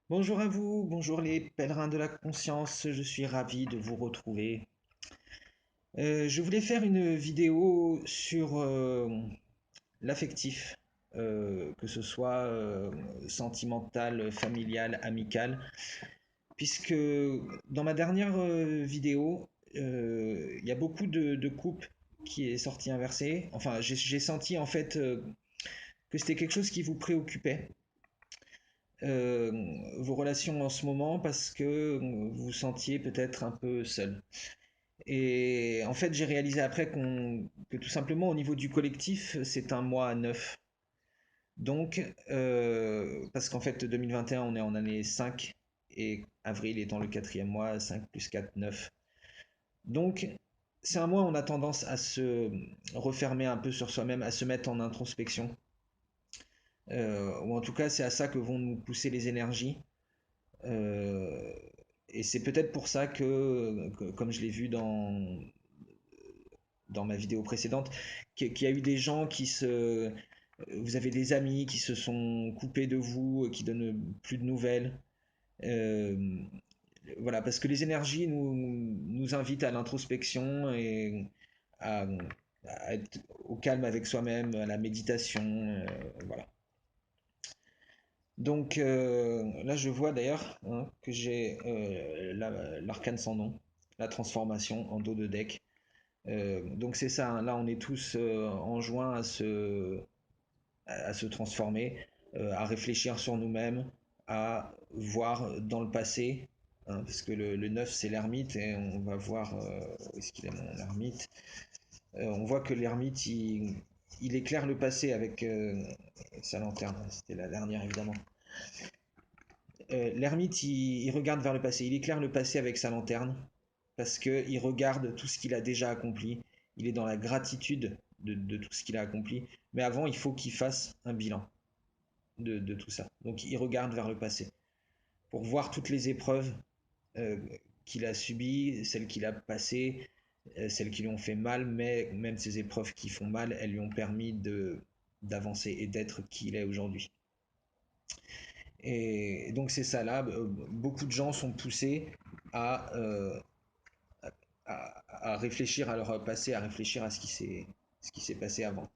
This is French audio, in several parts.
Bonjour à vous, bonjour les pèlerins de la conscience, je suis ravi de vous retrouver. Je voulais faire une vidéo sur l'affectif, que ce soit sentimental, familial, amical, puisque dans ma dernière vidéo, il y a beaucoup de couples qui est sorti inversé. Enfin, j'ai senti en fait que c'était quelque chose qui vous préoccupait. euh, Vos relations en ce moment parce que vous vous sentiez peut-être un peu seul. Et en fait, j'ai réalisé après que tout simplement au niveau du collectif, c'est un mois à neuf. Donc, parce qu'en fait, 2021, on est en année 5 et avril étant le quatrième mois, 5 plus 4 9. Donc, c'est un mois où on a tendance à se refermer un peu sur soi-même, à se mettre en introspection. Ou en tout cas, c'est à ça que vont nous pousser les énergies. Euh, et c'est peut-être pour ça comme je l'ai vu dans ma vidéo précédente, qu'il y a eu des gens qui se... Vous avez des amis qui se sont coupés de vous, qui donnent plus de nouvelles. Euh, voilà, parce que les énergies nous invitent à l'introspection et à, à être au calme avec soi-même, à la méditation. Voilà. Donc là, je vois d'ailleurs hein, que j'ai l'arcane sans nom, la transformation en dos de deck. Donc c'est ça, hein, là on est tous enjoints à se transformer, à réfléchir sur nous-mêmes, à voir dans le passé, hein, parce que le 9 c'est l'ermite, et on va voir où est-ce qu'il est mon ermite. On voit que l'ermite il éclaire le passé avec sa lanterne, c'était la dernière évidemment. L'ermite, il regarde vers le passé, il éclaire le passé avec sa lanterne, parce qu'il regarde tout ce qu'il a déjà accompli, il est dans la gratitude de tout ce qu'il a accompli, mais avant, il faut qu'il fasse un bilan de tout ça. Donc il regarde vers le passé, pour voir toutes les épreuves euh, qu'il a subies, celles qu'il a passées, celles qui lui ont fait mal, mais même ces épreuves qui font mal, elles lui ont permis d'avancer et d'être qui il est aujourd'hui. Et donc c'est ça là, beaucoup de gens sont poussés à, euh, à réfléchir à leur passé, à réfléchir à ce qui s'est passé avant.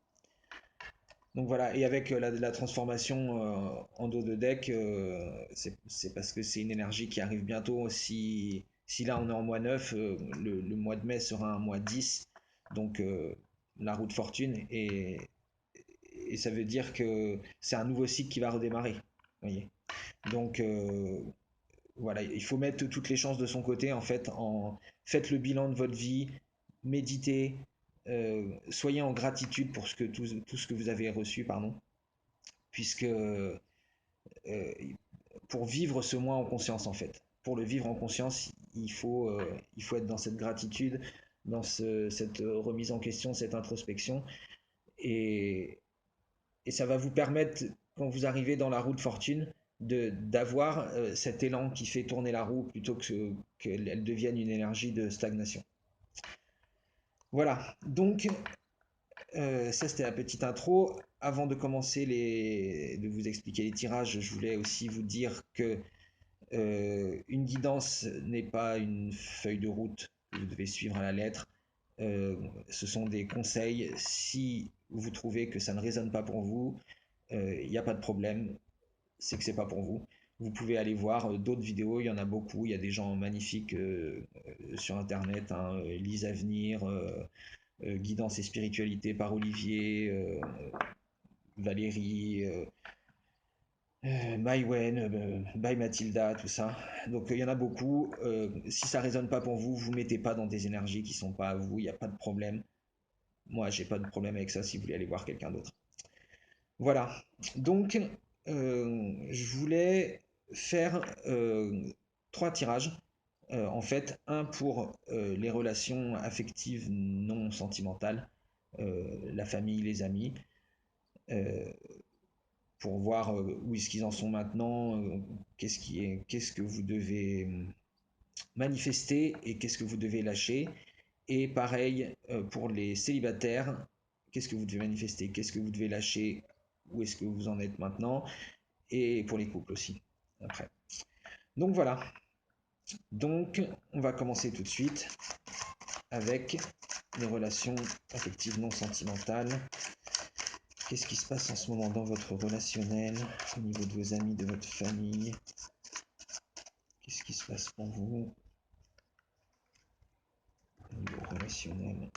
Donc voilà, et avec la transformation en dos de deck, c'est parce que c'est une énergie qui arrive bientôt. Si là on est en mois 9, le mois de mai sera un mois 10, donc la roue de fortune, et ça veut dire que c'est un nouveau cycle qui va redémarrer. Voyez. Donc voilà, il faut mettre toutes les chances de son côté en fait. Faites le bilan de votre vie, méditez, soyez en gratitude pour tout ce que vous avez reçu, pardon, puisque pour vivre ce mois en conscience en fait. Pour le vivre en conscience, il faut être dans cette gratitude, dans cette remise en question, cette introspection, et, et ça va vous permettre, quand vous arrivez dans la roue de fortune, d'avoir cet élan qui fait tourner la roue plutôt qu'elle devienne une énergie de stagnation. Voilà, donc ça c'était la petite intro. Avant de commencer de vous expliquer les tirages, je voulais aussi vous dire que une guidance n'est pas une feuille de route que vous devez suivre à la lettre. Ce sont des conseils. Si vous trouvez que ça ne résonne pas pour vous, il n'y a pas de problème, c'est que c'est pas pour vous. Vous pouvez aller voir d'autres vidéos, il y en a beaucoup, il y a des gens magnifiques sur internet, hein, Lise Avenir, Guidance et spiritualité par Olivier, Valérie, Maïwen, By Mathilda, tout ça. Donc il y en a beaucoup. Si ça résonne pas pour vous, vous mettez pas dans des énergies qui sont pas à vous, il n'y a pas de problème. Moi, j'ai pas de problème avec ça si vous voulez aller voir quelqu'un d'autre. Voilà. Donc, je voulais faire trois tirages. En fait, un pour les relations affectives non sentimentales, la famille, les amis, euh, pour voir où est-ce qu'ils en sont maintenant, qu'est-ce que vous devez manifester et qu'est-ce que vous devez lâcher. Et pareil pour les célibataires, qu'est-ce que vous devez manifester, qu'est-ce que vous devez lâcher, où est-ce que vous en êtes maintenant, et pour les couples aussi. après. Donc voilà. Donc on va commencer tout de suite avec les relations affectives non sentimentales. Qu'est-ce qui se passe en ce moment dans votre relationnel, au niveau de vos amis, de votre famille? Qu'est-ce qui se passe pour vous au niveau relationnel?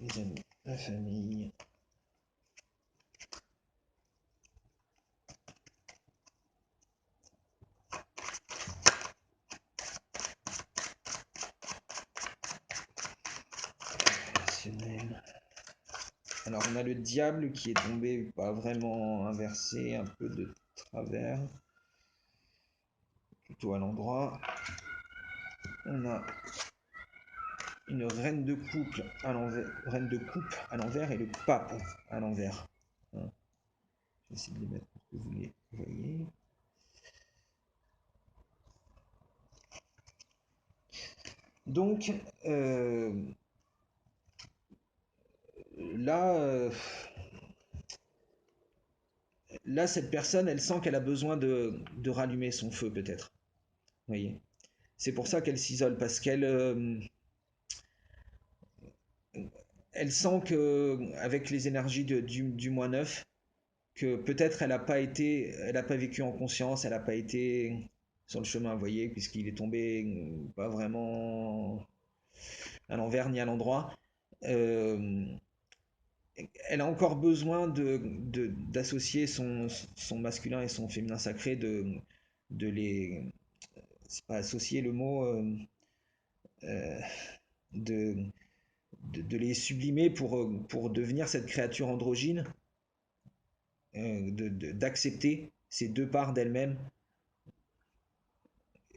Les amis, la famille. Relationnel. Alors on a le diable qui est tombé pas vraiment inversé, un peu de travers, plutôt à l'endroit. On a une reine de couple à l'envers, reine de coupe à l'envers et le pape à l'envers. Hein. Je vais essayer de les mettre pour que vous les voyez. Donc là, là, cette personne, elle sent qu'elle a besoin de rallumer son feu peut-être. Vous voyez. C'est pour ça qu'elle s'isole parce qu'elle elle sent que avec les énergies du mois 9, que peut-être elle n'a pas vécu en conscience, elle n'a pas été sur le chemin, vous voyez, puisqu'il est tombé pas vraiment à l'envers ni à l'endroit. Euh, Elle a encore besoin d'associer son masculin et son féminin sacré, de les, c'est pas associer le mot, euh, de, de les sublimer pour devenir cette créature androgyne, d'accepter ces deux parts d'elle-même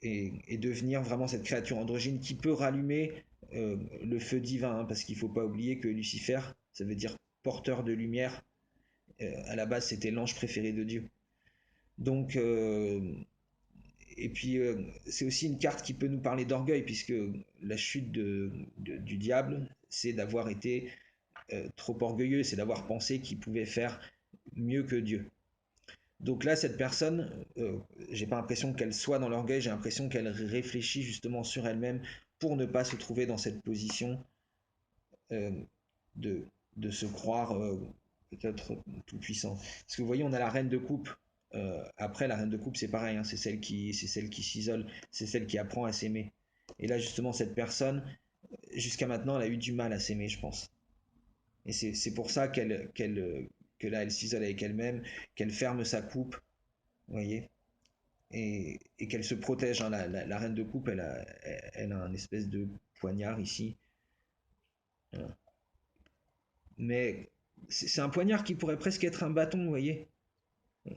et devenir vraiment cette créature androgyne qui peut rallumer le feu divin, hein, parce qu'il ne faut pas oublier que Lucifer, ça veut dire porteur de lumière. À la base, c'était l'ange préféré de Dieu. Donc, et puis, c'est aussi une carte qui peut nous parler d'orgueil, puisque la chute du diable, c'est d'avoir été trop orgueilleux, c'est d'avoir pensé qu'il pouvait faire mieux que Dieu. Donc là, cette personne, j'ai pas l'impression qu'elle soit dans l'orgueil, j'ai l'impression qu'elle réfléchit justement sur elle-même pour ne pas se trouver dans cette position euh, de, de se croire peut-être tout puissant. Parce que vous voyez, on a la reine de coupe. Après, la reine de coupe, c'est pareil, hein, c'est celle qui s'isole, c'est celle qui apprend à s'aimer. Et là, justement, cette personne, jusqu'à maintenant, elle a eu du mal à s'aimer, je pense. Et c'est pour ça que là, elle s'isole avec elle-même, qu'elle ferme sa coupe, vous voyez, et qu'elle se protège. Hein. La reine de coupe, elle a un espèce de poignard ici. Voilà. Mais c'est un poignard qui pourrait presque être un bâton, vous voyez.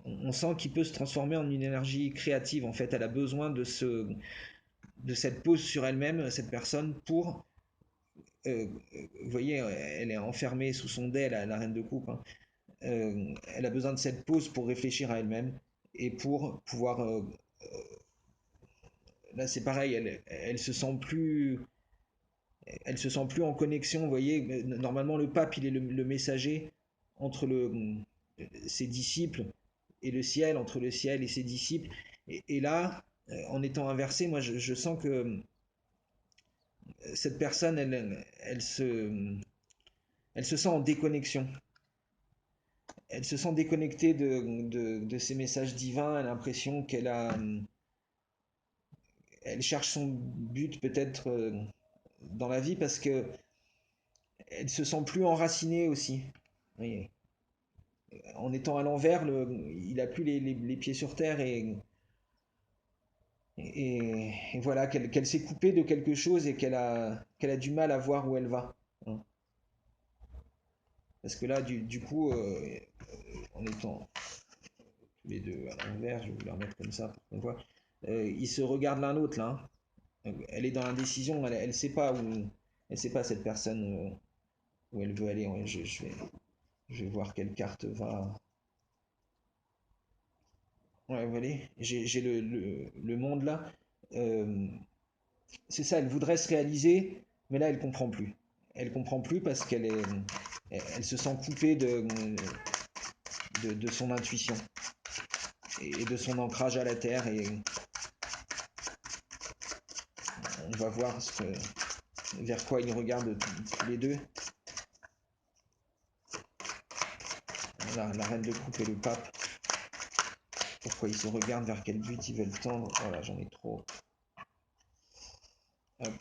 On sent qu'il peut se transformer en une énergie créative. En fait, elle a besoin de cette pause sur elle-même, cette personne, pour. Vous voyez, elle est enfermée sous son dais, la reine de coupe. Hein. Elle a besoin de cette pause pour réfléchir à elle-même et pour pouvoir. Là, c'est pareil, elle se sent plus. Elle se sent plus en connexion, vous voyez. Normalement, le pape, il est le messager entre ses disciples et le ciel, entre le ciel et ses disciples. Et là, en étant inversé, moi, je sens que cette personne, elle se sent en déconnexion. Elle se sent déconnectée de ces messages divins. Elle a l'impression elle cherche son but peut-être dans la vie parce que elle se sent plus enracinée aussi. Oui. En étant à l'envers, il a plus les pieds sur terre et voilà qu'elle s'est coupée de quelque chose et qu'elle a du mal à voir où elle va. Hein. Parce que là, du coup, en étant tous les deux à l'envers, je vais vous la remettre comme ça pour qu'on voit. Ils se regardent l'un l'autre là. Hein. Elle est dans l'indécision, elle sait pas elle sait pas cette personne où elle veut aller. Ouais, je vais voir quelle carte va. Ouais, vous voyez, j'ai le monde là. Euh, c'est ça, elle voudrait se réaliser, mais là elle comprend plus. elle comprend plus parce elle se sent coupée de son intuition et de son ancrage à la terre. Et on va voir vers quoi ils regardent tous les deux. La reine de coupe et le pape. Pourquoi ils se regardent, vers quel but ils veulent tendre. Voilà, j'en ai trop. Hop.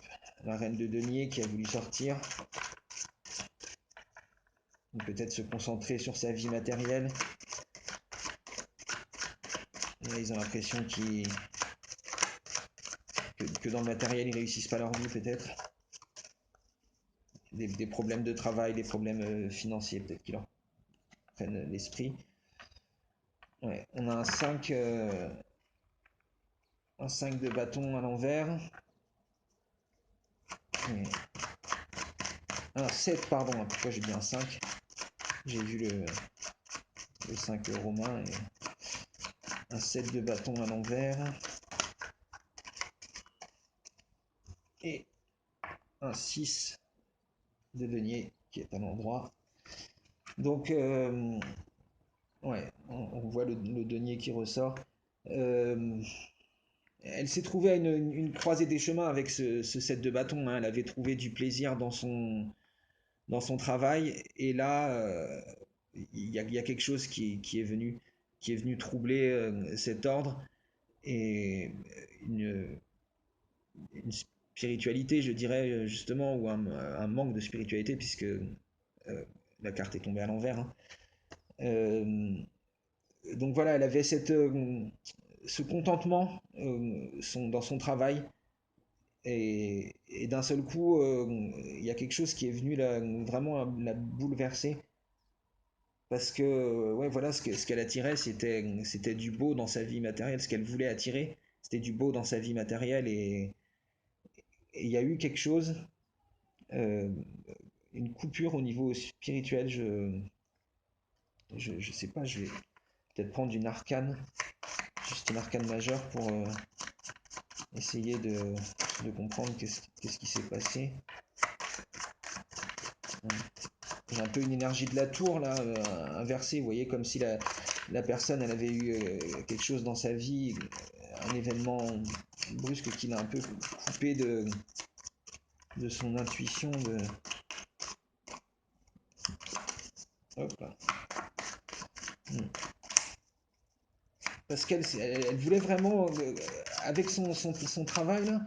La reine de denier qui a voulu sortir. Peut-être se concentrer sur sa vie matérielle. Là, ils ont l'impression que dans le matériel, ils réussissent pas leur vie, peut-être. Des problèmes de travail, des problèmes financiers, peut-être qui leur prennent l'esprit. Ouais, on a un 5 de bâton à l'envers. Un 7, pardon. Pourquoi j'ai dit un 5? J'ai vu le 5 romain. Et un 7 de bâton à l'envers. Et un 6 de denier qui est à l'endroit. Donc, ouais, on voit le denier qui ressort. Elle s'est trouvée à une croisée des chemins avec ce 7 de bâton. Hein. Elle avait trouvé du plaisir dans son travail. Et là, il y a quelque chose qui est venu troubler cet ordre. Et une spiritualité, je dirais, justement, ou un manque de spiritualité, puisque la carte est tombée à l'envers. Hein. Donc voilà, elle avait ce contentement dans son travail. Et d'un seul coup, il y a quelque chose qui est venu vraiment la bouleverser. Parce que, ouais, voilà, ce qu'elle attirait, c'était du beau dans sa vie matérielle. Ce qu'elle voulait attirer, c'était du beau dans sa vie matérielle. Et il y a eu quelque chose, euh, une coupure au niveau spirituel. Je sais pas, je vais peut-être prendre une arcane, juste une arcane majeure pour essayer de comprendre qu'est-ce qui s'est passé. J'ai un peu une énergie de la tour là, inversée, vous voyez, comme si la personne elle avait eu quelque chose dans sa vie, un événement brusque qui l'a un peu coupé de son intuition. Hop là. Parce qu'elle voulait vraiment, avec son travail là,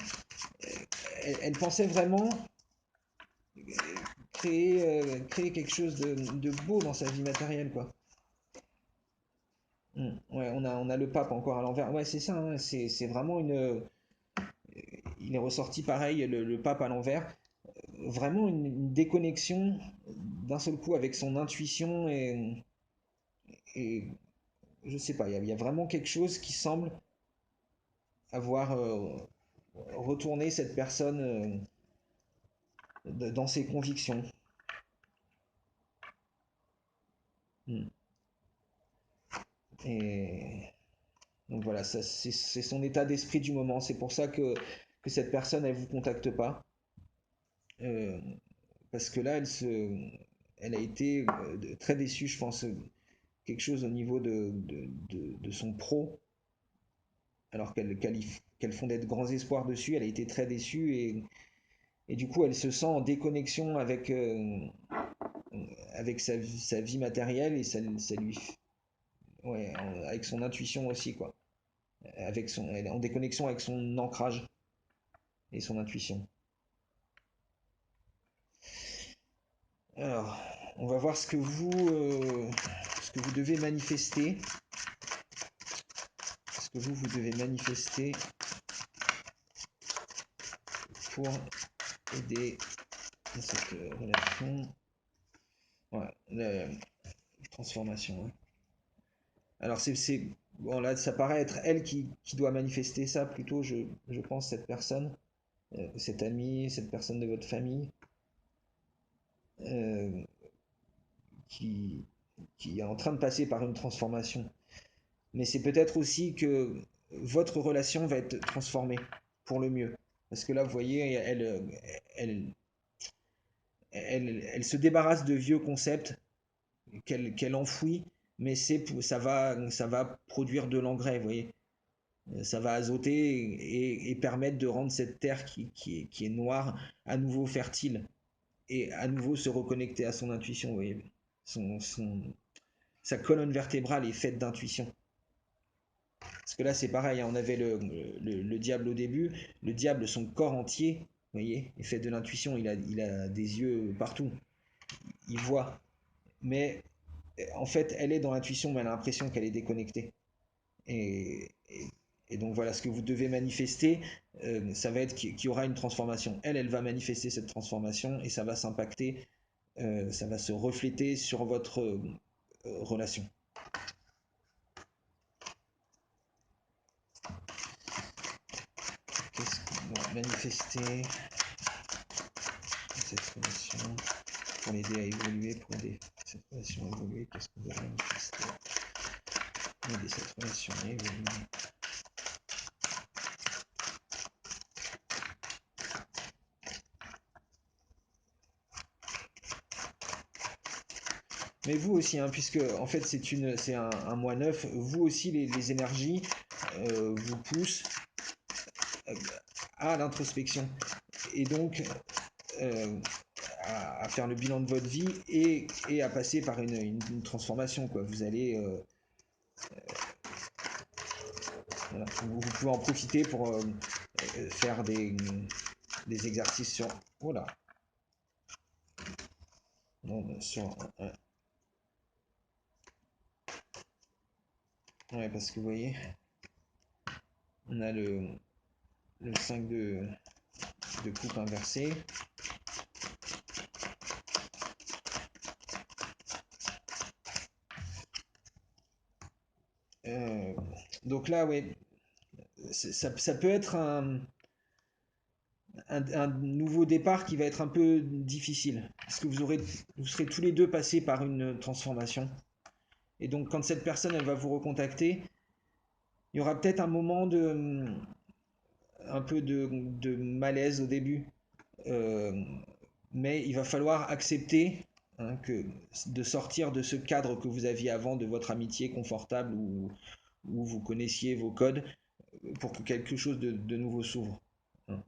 elle pensait vraiment créer quelque chose de beau dans sa vie matérielle, quoi. Ouais, on a le pape encore à l'envers. Ouais, c'est ça, hein, c'est vraiment il est ressorti pareil, le pape à l'envers. Vraiment une déconnexion d'un seul coup avec son intuition et je sais pas, il y a vraiment quelque chose qui semble avoir retourné cette personne dans ses convictions. Mm. Et donc voilà, c'est son état d'esprit du moment. C'est pour ça que cette personne, elle vous contacte pas. Euh, Parce que là, elle a été très déçue, je pense. Quelque chose au niveau de son pro, alors qu'elle fondait de grands espoirs dessus, elle a été très déçue et du coup, elle se sent en déconnexion avec sa vie matérielle et ça lui. Ouais, avec son intuition aussi, quoi. Elle est en déconnexion avec son ancrage et son intuition. Alors, on va voir ce que vous devez manifester. Ce que vous devez manifester pour aider dans cette relation. Ouais, la transformation. Hein. Alors, bon, là, ça paraît être elle qui doit manifester ça plutôt, je pense, cette personne, cet ami, cette personne de votre famille. Euh, qui, qui est en train de passer par une transformation. Mais c'est peut-être aussi que votre relation va être transformée pour le mieux. Parce que là, vous voyez, elle, elle se débarrasse de vieux concepts qu'elle enfouit, mais ça va produire de l'engrais, vous voyez. Ça va azoter et permettre de rendre cette terre qui est noire à nouveau fertile et à nouveau se reconnecter à son intuition, vous voyez. Son, son, Sa colonne vertébrale est faite d'intuition. Parce que là, c'est pareil, hein, on avait le diable au début. Le diable, son corps entier, vous voyez, est fait de l'intuition. Il a des yeux partout. Il voit. Mais en fait, elle est dans l'intuition, mais elle a l'impression qu'elle est déconnectée. Et, et, et donc voilà, ce que vous devez manifester, ça va être qu'il y aura une transformation. Elle va manifester cette transformation et ça va s'impacter, ça va se refléter sur votre relation. Qu'est-ce qu'on doit manifester cette relation pour l'aider à évoluer, pour aider cette relation à évoluer? Qu'est-ce qu'on doit manifester pour aider cette relation à évoluer? Mais vous aussi, hein, puisque en fait c'est un mois neuf, vous aussi les énergies vous poussent à l'introspection et donc euh, à faire le bilan de votre vie et à passer par une transformation, quoi. Vous allez voilà, vous pouvez en profiter pour faire des exercices sur voilà non, sur ouais, parce que vous voyez on a le 5 de coupe inversé. Euh, donc là, ouais, ça peut être un nouveau départ qui va être un peu difficile. Parce que vous serez tous les deux passés par une transformation. Et donc, quand cette personne, elle va vous recontacter, il y aura peut-être un moment un peu de malaise au début. Euh, mais il va falloir accepter hein, de sortir de ce cadre que vous aviez avant de votre amitié confortable où vous connaissiez vos codes pour que quelque chose de nouveau s'ouvre. Hein.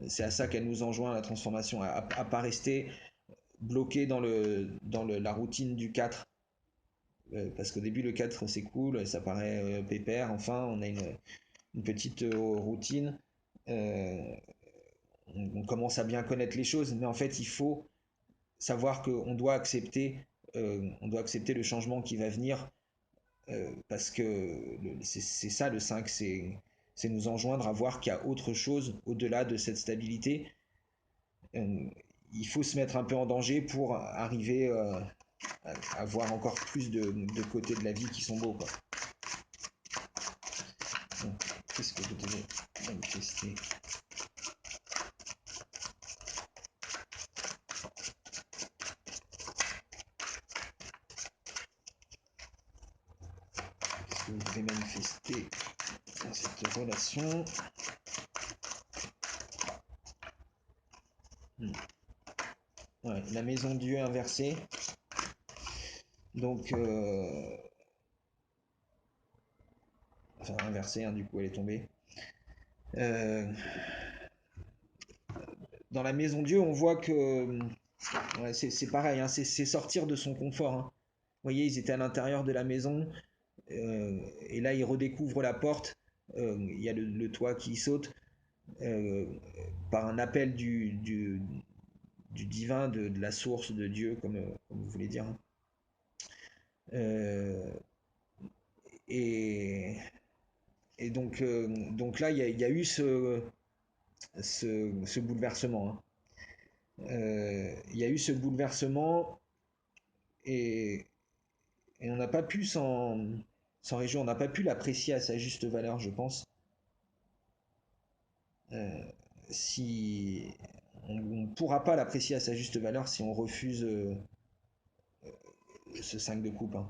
C'est à ça qu'elle nous enjoint la transformation, à pas rester bloqué la routine du 4. Parce qu'au début, le 4 c'est cool, ça paraît pépère, enfin, on a une petite routine. Euh, on commence à bien connaître les choses, mais en fait, il faut savoir qu'on on doit accepter le changement qui va venir, parce que c'est ça le 5, c'est nous enjoindre à voir qu'il y a autre chose au-delà de cette stabilité. Euh, il faut se mettre un peu en danger pour arriver à voir encore plus de côtés de la vie qui sont beaux, quoi. Donc, qu'est-ce que vous devez manifester? Qu'est-ce que vous devez manifester dans cette relation? Ouais, la maison de Dieu inversée. Donc, enfin inversée, hein, du coup elle est tombée. Euh, dans la maison de Dieu, on voit que ouais, c'est pareil, hein, c'est sortir de son confort. Hein. Vous voyez, ils étaient à l'intérieur de la maison, et là ils redécouvrent la porte. Il y a le toit qui saute euh, par un appel du divin, de la source de Dieu, comme vous voulez dire. Hein. Euh, et, donc là, il y a eu ce bouleversement. Hein. Il y a eu ce bouleversement et, et on n'a pas pu s'en réjouir, on n'a pas pu l'apprécier à sa juste valeur, je pense. Euh, si on ne pourra pas l'apprécier à sa juste valeur si on refuse ce 5 de coupe. Hein.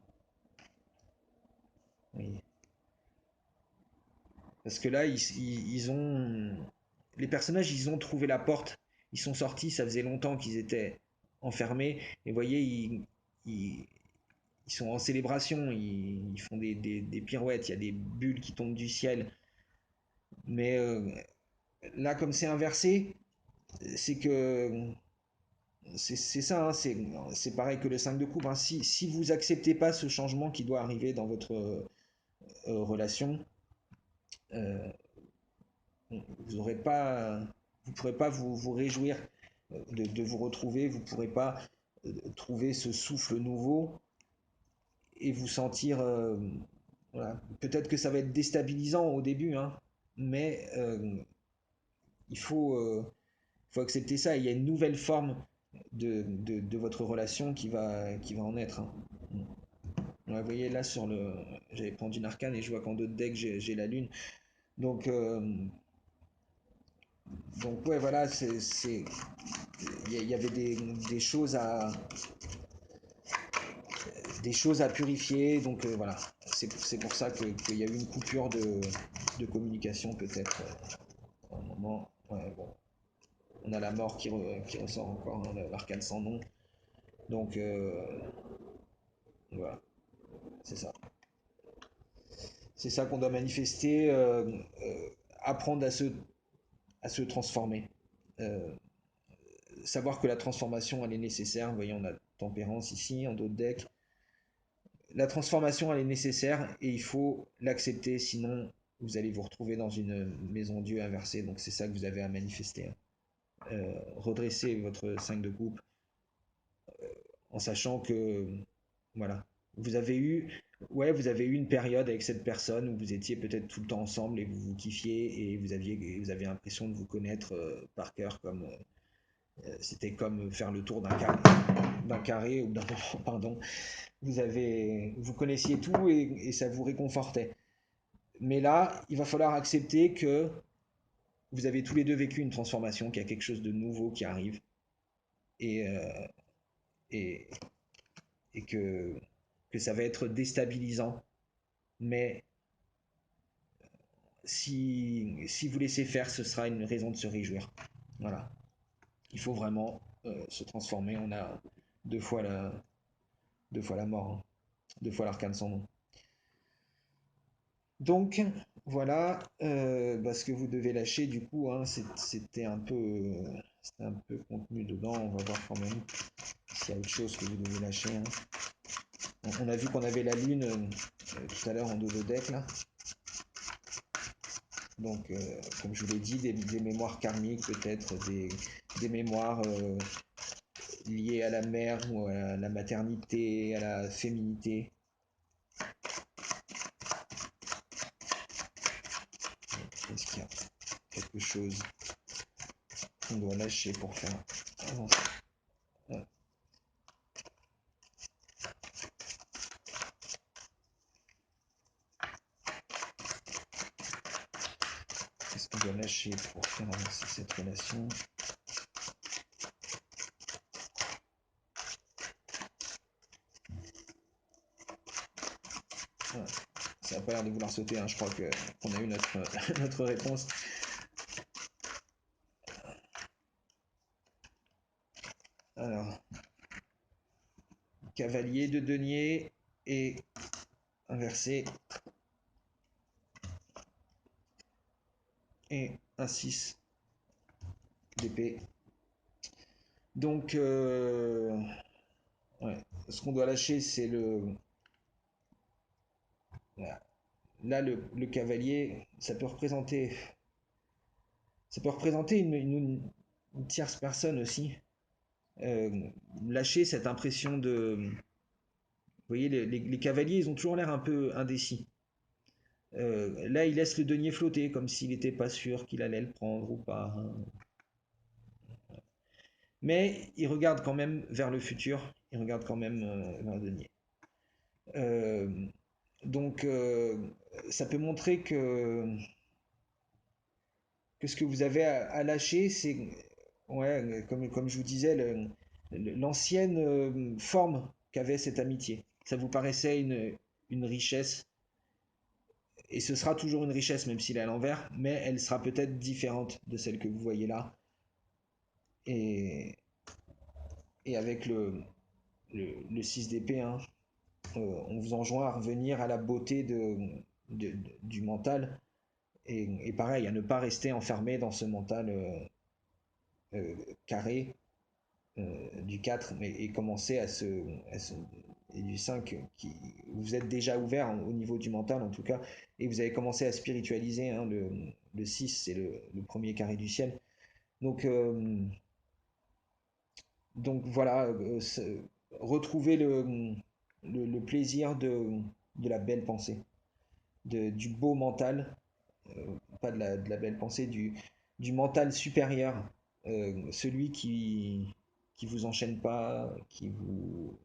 Oui. Parce que là, ils ont. Les personnages, ils ont trouvé la porte. Ils sont sortis, ça faisait longtemps qu'ils étaient. enfermés. Et vous voyez, ils, ils sont en célébration, ils font des pirouettes, il y a des bulles qui tombent du ciel. Mais là, comme c'est inversé, c'est que c'est ça, hein, c'est pareil que le 5 de coupe, hein. Si vous acceptez pas ce changement qui doit arriver dans votre relation, euh, vous aurez pas, vous pourrez pas vous réjouir de vous retrouver, vous pourrez pas trouver ce souffle nouveau et vous sentir, voilà. Peut-être que ça va être déstabilisant au début, hein, mais il faut accepter ça. Il y a une nouvelle forme de votre relation qui va en être, hein. Ouais, vous voyez là sur le, j'avais pris une arcane et je vois qu'en d'autres decks j'ai la lune. Donc, donc ouais, voilà, il y avait des choses à purifier. Donc voilà, c'est pour ça qu'il y a eu une coupure de communication peut-être à un moment. Ouais, bon, on a la mort qui ressort encore, hein, l'arcane sans nom. Donc voilà, c'est ça. C'est ça qu'on doit manifester, apprendre à se transformer. Euh, Savoir que la transformation, elle est nécessaire. Vous voyez, on a tempérance ici, en d'autres decks. La transformation, elle est nécessaire et il faut l'accepter, sinon vous allez vous retrouver dans une maison Dieu inversée. Donc c'est ça que vous avez à manifester, hein. Redresser votre 5 de coupe en sachant que, voilà, vous avez eu, ouais, vous avez eu une période avec cette personne où vous étiez peut-être tout le temps ensemble et vous vous kiffiez et vous aviez l'impression de vous connaître par cœur comme c'était comme faire le tour d'un carré ou d'un pardon. Vous connaissiez tout et ça vous réconfortait. Mais là, il va falloir accepter que vous avez tous les deux vécu une transformation, qu'il y a quelque chose de nouveau qui arrive et, et, et que ça va être déstabilisant. Mais si vous laissez faire, ce sera une raison de se réjouir. Voilà. Il faut vraiment se transformer. On a deux fois la, deux fois la mort, hein. Deux fois l'arcane sans nom. Donc, voilà ce que vous devez lâcher. Du coup, hein, c'était un peu contenu dedans. On va voir quand même s'il y a autre chose que vous devez lâcher, hein. On a vu qu'on avait la lune tout à l'heure en dos de deck là. Donc, comme je vous l'ai dit, des mémoires karmiques, peut-être des mémoires liées à la mère ou à la maternité, à la féminité. Est-ce qu'il y a quelque chose qu'on doit lâcher pour faire avancer? Ouais. Qu'est-ce qu'on doit lâcher pour faire avancer cette relation? Ouais. Ça n'a pas l'air de vouloir sauter, hein. Je crois qu'on a eu notre réponse. Alors, cavalier de denier et inversé. Et un 6 d'épée. Donc, ouais. Ce qu'on doit lâcher, c'est le. Là, le cavalier, ça peut représenter une tierce personne aussi. Euh, Lâcher cette impression de. Vous voyez, les cavaliers, ils ont toujours l'air un peu indécis. Là, il laisse le denier flotter, comme s'il n'était pas sûr qu'il allait le prendre ou pas, hein. Mais il regarde quand même vers le futur, il regarde quand même vers le denier. Euh, donc, ça peut montrer que ce que vous avez à lâcher, c'est, ouais, comme je vous disais, l'ancienne forme qu'avait cette amitié. Ça vous paraissait une richesse, et ce sera toujours une richesse, même s'il est à l'envers, mais elle sera peut-être différente de celle que vous voyez là. Et et avec le 6 d'épée, hein, on vous enjoint à revenir à la beauté du mental, et pareil, à ne pas rester enfermé dans ce mental euh, carré du 4, mais et commencer et du 5, vous êtes déjà ouvert, hein, au niveau du mental en tout cas, et vous avez commencé à spiritualiser, hein, le 6, c'est le premier carré du ciel. Donc, voilà, retrouver le plaisir de la belle pensée, du beau mental, pas de la belle pensée, du mental supérieur, celui qui vous enchaîne pas, qui vous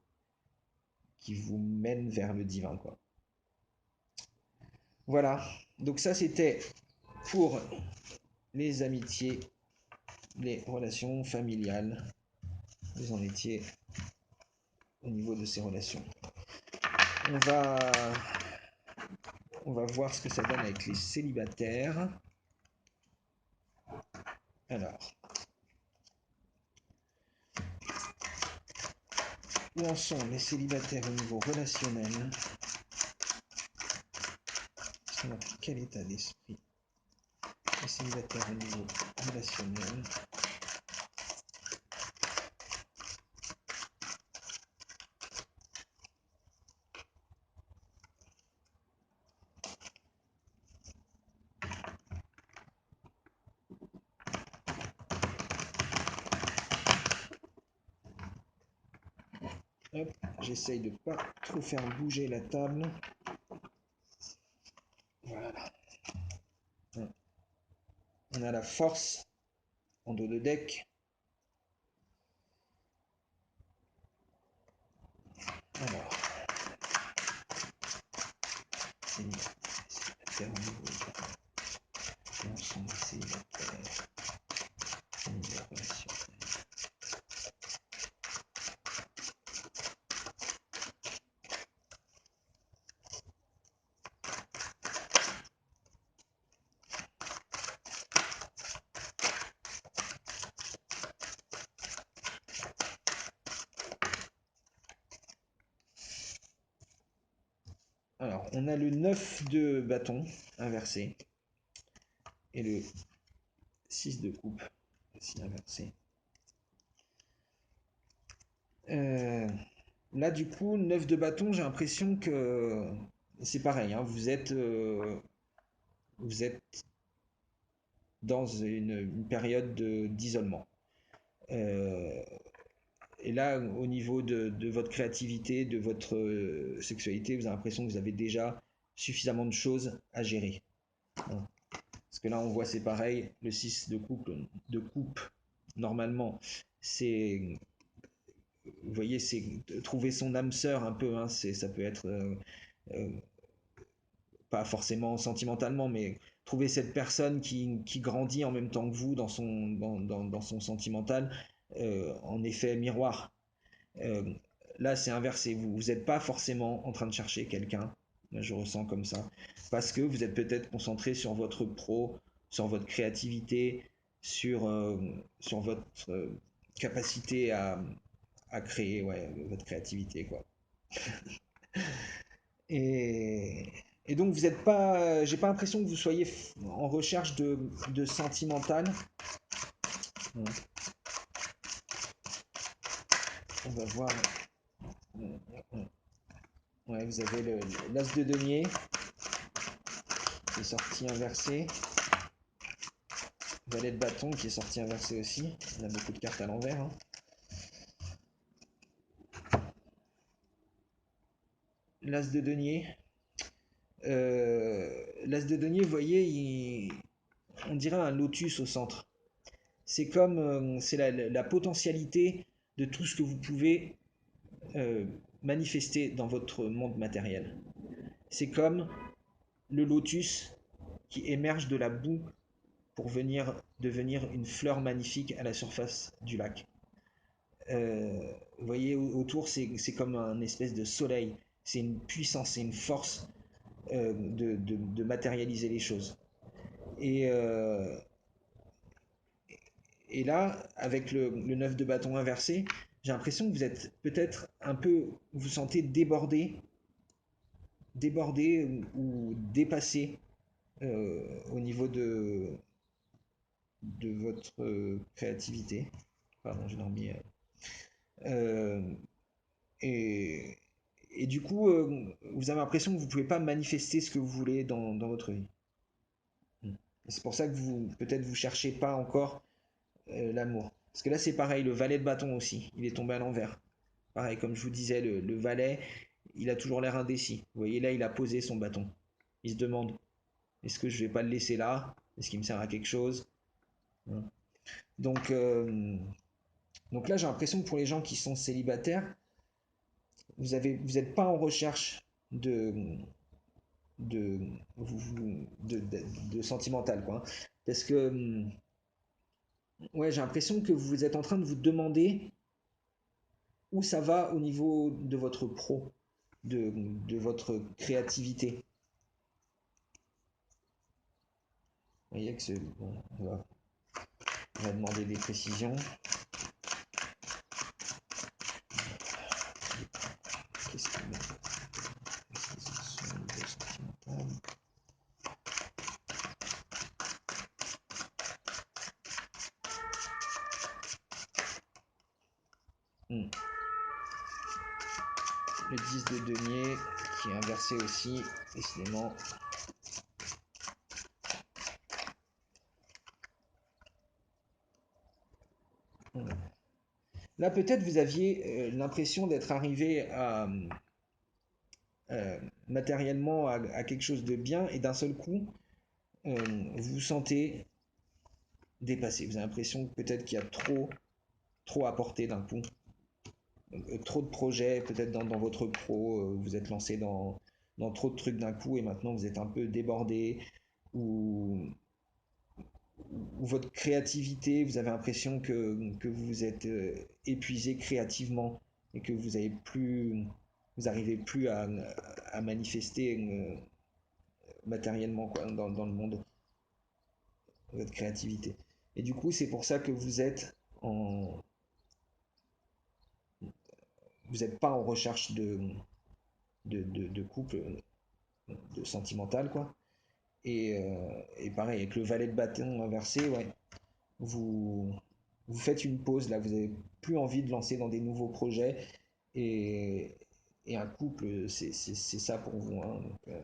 mène vers le divin, quoi. Voilà, donc ça c'était pour les amitiés, les relations familiales. Vous en étiez au niveau de ces relations. On va, on va voir ce que ça donne avec les célibataires. Alors, où en sont les célibataires au niveau relationnel? Ils sont dans quel état d'esprit? Les célibataires au niveau relationnel. Hop, j'essaye de pas trop faire bouger la table. Voilà. On a la force en dos de deck. Alors, célibataire au niveau de l'ensemble des célibataires au niveau relationnel. Alors, on a le 9 de bâton inversé et le 6 de coupe aussi inversé. Euh, Là, du coup, 9 de bâton, j'ai l'impression que c'est pareil, hein, vous êtes dans une période d'isolement. Euh, et là, au niveau de votre créativité, de votre sexualité, vous avez l'impression que vous avez déjà suffisamment de choses à gérer, hein. Parce que là, on voit, c'est pareil, le 6 de coupe, normalement, c'est, vous voyez, c'est trouver son âme sœur un peu, hein, ça peut être, euh, pas forcément sentimentalement, mais trouver cette personne qui grandit en même temps que vous dans son sentimental, en effet miroir. Euh, Là, c'est inversé. Vous n'êtes pas forcément en train de chercher quelqu'un. Là, je ressens comme ça. Parce que vous êtes peut-être concentré sur votre pro, sur votre créativité, sur votre capacité à créer, ouais, votre créativité, quoi. Et, et donc, vous n'êtes pas. J'ai pas l'impression que vous soyez en recherche de sentimental. Bon, on va voir. Ouais, vous avez l'as de denier qui est sorti inversé. Valet de bâton qui est sorti inversé aussi. On a beaucoup de cartes à l'envers, hein. L'as de denier. L'as de denier, vous voyez, on dirait un lotus au centre. C'est comme c'est la potentialité de tout ce que vous pouvez euh, manifester dans votre monde matériel. C'est comme le lotus qui émerge de la boue pour venir devenir une fleur magnifique à la surface du lac. Vous voyez, autour, c'est comme un espèce de soleil. C'est une puissance, c'est une force de matérialiser les choses. Et, euh, et là, avec le 9 de bâton inversé, j'ai l'impression que vous êtes peut-être un peu, vous vous sentez débordé ou dépassé au niveau de votre créativité. Pardon, j'ai dormi. Euh, et, et du coup, vous avez l'impression que vous ne pouvez pas manifester ce que vous voulez dans votre vie. C'est pour ça que vous, peut-être, vous cherchez pas encore l'amour. Parce que là, c'est pareil, le valet de bâton aussi, il est tombé à l'envers. Pareil, comme je vous disais, le valet, il a toujours l'air indécis. Vous voyez, là, il a posé son bâton. Il se demande, est-ce que je vais pas le laisser là? Est-ce qu'il me sert à quelque chose? Hein. Donc, euh, donc là, j'ai l'impression que pour les gens qui sont célibataires, vous n'êtes pas en recherche de, de, de sentimental, quoi. Parce que, ouais, j'ai l'impression que vous êtes en train de vous demander où ça va au niveau de votre pro, de votre créativité. Vous voyez que c'est bon, on va demander des précisions. Qu'est-ce qu'il met? Est-ce qu'ils sont au niveau sentimental? Hmm. Le 10 de denier qui est inversé aussi, décidément. Hmm. Là, peut-être vous aviez l'impression d'être arrivé à matériellement à quelque chose de bien et d'un seul coup, euh, vous vous sentez dépassé. Vous avez l'impression que peut-être qu'il y a trop à porter d'un coup. Trop de projets, peut-être dans votre pro, vous êtes lancé dans trop de trucs d'un coup et maintenant vous êtes un peu débordé ou, ou votre créativité, vous avez l'impression que vous êtes épuisé créativement et que vous arrivez plus à manifester matériellement quoi, dans le monde votre créativité. Et du coup, c'est pour ça que vous n'êtes pas en recherche de couple, de sentimental, quoi. Et pareil, avec le valet de bâton inversé, ouais, vous, vous faites une pause, là, vous n'avez plus envie de lancer dans des nouveaux projets. Et, et un couple, c'est ça pour vous. Hein. Donc,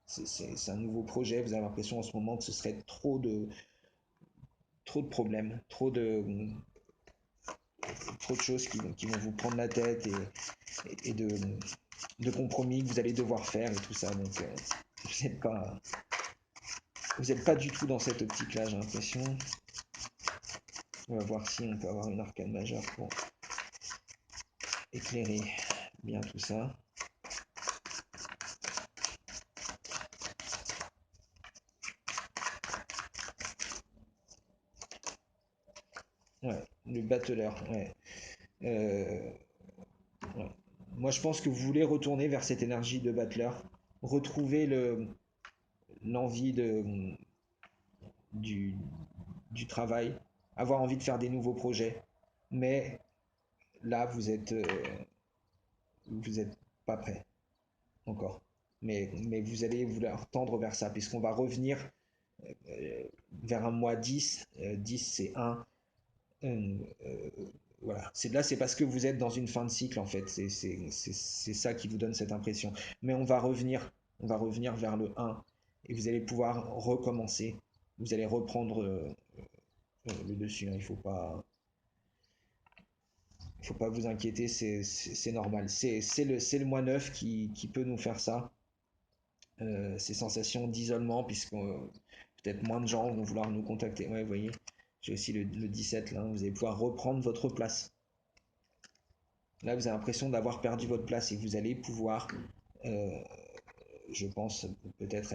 c'est un nouveau projet, vous avez l'impression en ce moment que ce serait trop de problèmes, trop de choses qui vont vous prendre la tête et de compromis que vous allez devoir faire et tout ça. Donc, vous n'êtes pas, vous êtes pas du tout dans cette optique-là, j'ai l'impression. On va voir si on peut avoir une arcane majeure pour éclairer bien tout ça. Ouais, le battleur, ouais. Euh, ouais. Moi, je pense que vous voulez retourner vers cette énergie de battleur, retrouver l'envie du, du travail, avoir envie de faire des nouveaux projets. Mais là, vous êtes pas prêt encore. Mais vous allez vouloir tendre vers ça, puisqu'on va revenir vers un mois 10. 10, c'est 1. Euh, euh, voilà. C'est parce que vous êtes dans une fin de cycle, en fait. C'est ça qui vous donne cette impression. Mais on va revenir vers le 1 et vous allez pouvoir recommencer. Vous allez reprendre le dessus. Hein. Il faut pas vous inquiéter, c'est normal. C'est le mois 9 qui peut nous faire ça. Ces sensations d'isolement, puisque peut-être moins de gens vont vouloir nous contacter. Ouais, vous voyez, j'ai aussi le 17 là, vous allez pouvoir reprendre votre place. Là, vous avez l'impression d'avoir perdu votre place et vous allez pouvoir, euh, je pense, peut-être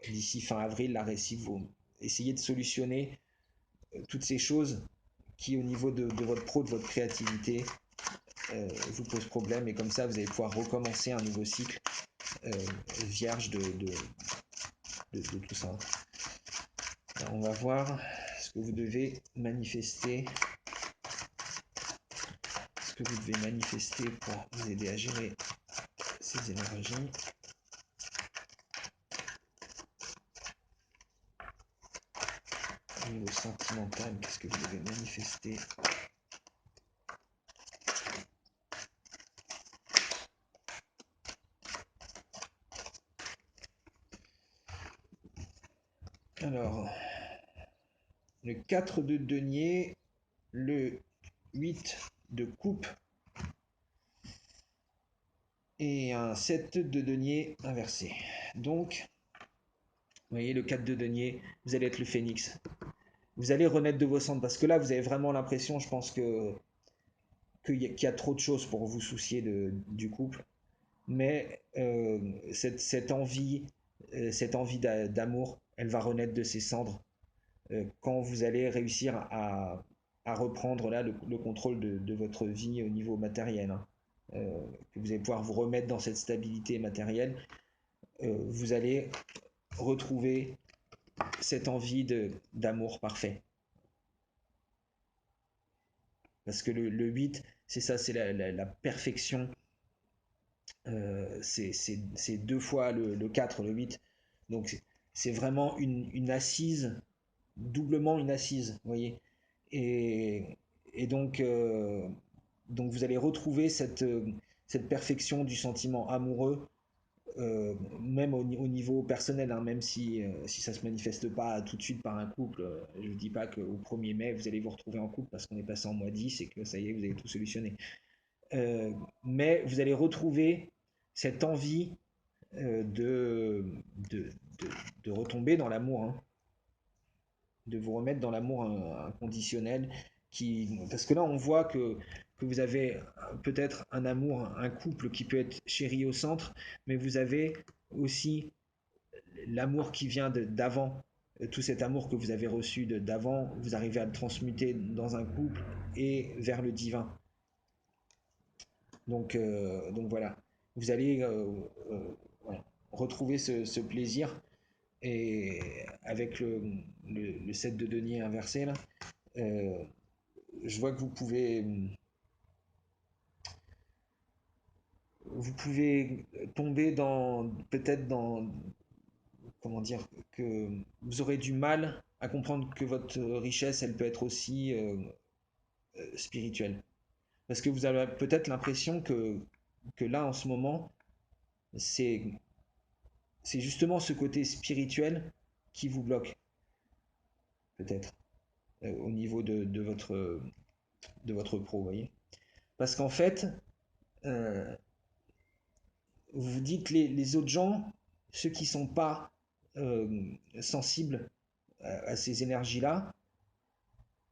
d'ici fin avril, la récit, vous essayer de solutionner toutes ces choses qui, au niveau de votre pro, de votre créativité, vous posent problème. Et comme ça, vous allez pouvoir recommencer un nouveau cycle euh, vierge de tout ça. Alors, on va voir ce que vous devez manifester que vous devez manifester pour vous aider à gérer ces énergies. Au niveau sentimental, qu'est-ce que vous devez manifester? Alors, le 4 de denier, le 8 de coupe et un 7 de denier inversé. Donc, vous voyez, le 4 de denier, vous allez être le phénix. Vous allez renaître de vos cendres parce que là, vous avez vraiment l'impression, je pense qu'il y a trop de choses pour vous soucier du couple. Mais cette envie d'amour, elle va renaître de ses cendres quand vous allez réussir à reprendre là le contrôle de votre vie au niveau matériel. Hein. Que vous allez pouvoir vous remettre dans cette stabilité matérielle. Vous allez retrouver cette envie d'amour parfait. Parce que le 8, c'est ça, c'est la perfection. C'est deux fois le 4, le 8. Donc c'est vraiment une assise, doublement une assise, vous voyez. Et, et donc vous allez retrouver cette perfection du sentiment amoureux, même au niveau personnel, hein, même si ça ne se manifeste pas tout de suite par un couple. Je ne dis pas qu'au 1er mai, vous allez vous retrouver en couple parce qu'on est passé en mois 10 et que ça y est, vous avez tout solutionné. Euh, mais vous allez retrouver cette envie de, de, de retomber dans l'amour, hein, de vous remettre dans l'amour inconditionnel. Parce que là, on voit que vous avez peut-être un amour, un couple qui peut être chéri au centre, mais vous avez aussi l'amour qui vient d'avant, tout cet amour que vous avez reçu d'avant, vous arrivez à le transmuter dans un couple et vers le divin. Donc voilà, vous allez voilà, retrouver ce plaisir et avec le 7 de denier inversé là, euh, je vois que vous pouvez tomber dans peut-être dans comment dire que vous aurez du mal à comprendre que votre richesse elle peut être aussi spirituelle parce que vous avez peut-être l'impression que là en ce moment c'est c'est justement ce côté spirituel qui vous bloque peut-être au niveau de votre pro, vous voyez. Parce qu'en fait, euh, vous vous dites les autres gens, ceux qui sont pas sensibles à ces énergies-là,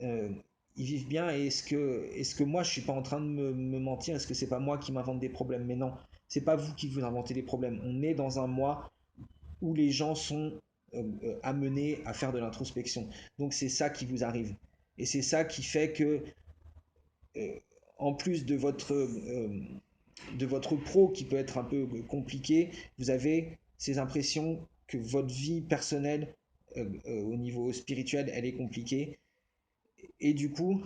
euh, ils vivent bien et est-ce que moi je suis pas en train de me mentir? Est-ce que c'est pas moi qui m'invente des problèmes? Mais non, c'est pas vous qui vous inventez des problèmes. On est dans un mois où les gens sont amenés à faire de l'introspection. Donc c'est ça qui vous arrive. Et c'est ça qui fait que, euh, en plus de votre pro qui peut être un peu compliqué, vous avez ces impressions que votre vie personnelle au niveau spirituel, elle est compliquée. Et du coup,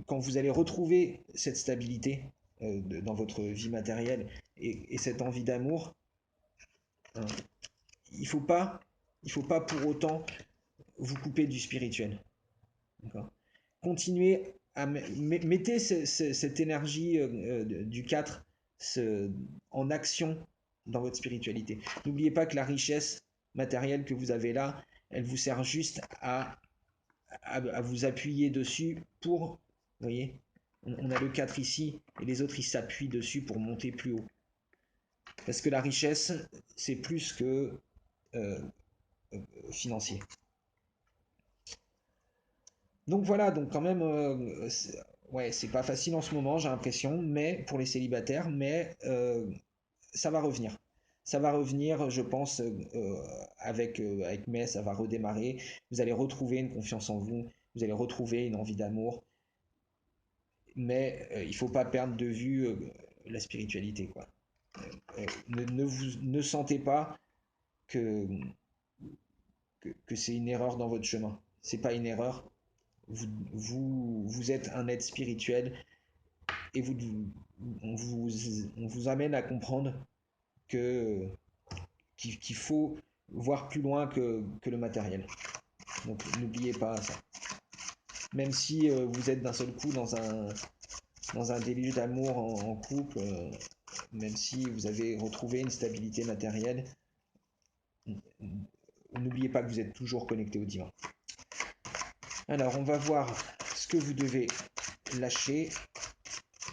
quand vous allez retrouver cette stabilité dans votre vie matérielle et cette envie d'amour, hein, il faut pas, il faut pas pour autant vous couper du spirituel. D'accord. Continuez à mettez cette énergie du 4 en action dans votre spiritualité. N'oubliez pas que la richesse matérielle que vous avez là, elle vous sert juste à vous appuyer dessus pour, vous voyez, on a le 4 ici et les autres ils s'appuient dessus pour monter plus haut. Parce que la richesse, c'est plus que euh, financier. Donc voilà, donc quand même, ouais, c'est pas facile en ce moment, j'ai l'impression, mais pour les célibataires, mais ça va revenir. Ça va revenir, je pense, avec mai, ça va redémarrer. Vous allez retrouver une confiance en vous, vous allez retrouver une envie d'amour, mais il faut pas perdre de vue la spiritualité, quoi. Ne sentez pas que, que c'est une erreur dans votre chemin. C'est pas une erreur. Vous êtes un être spirituel et on vous amène à comprendre que qu'il faut voir plus loin que le matériel. Donc n'oubliez pas ça. Même si vous êtes d'un seul coup dans un déluge d'amour en couple, même si vous avez retrouvé une stabilité matérielle, n'oubliez pas que vous êtes toujours connecté au divin. Alors, on va voir ce que vous devez lâcher.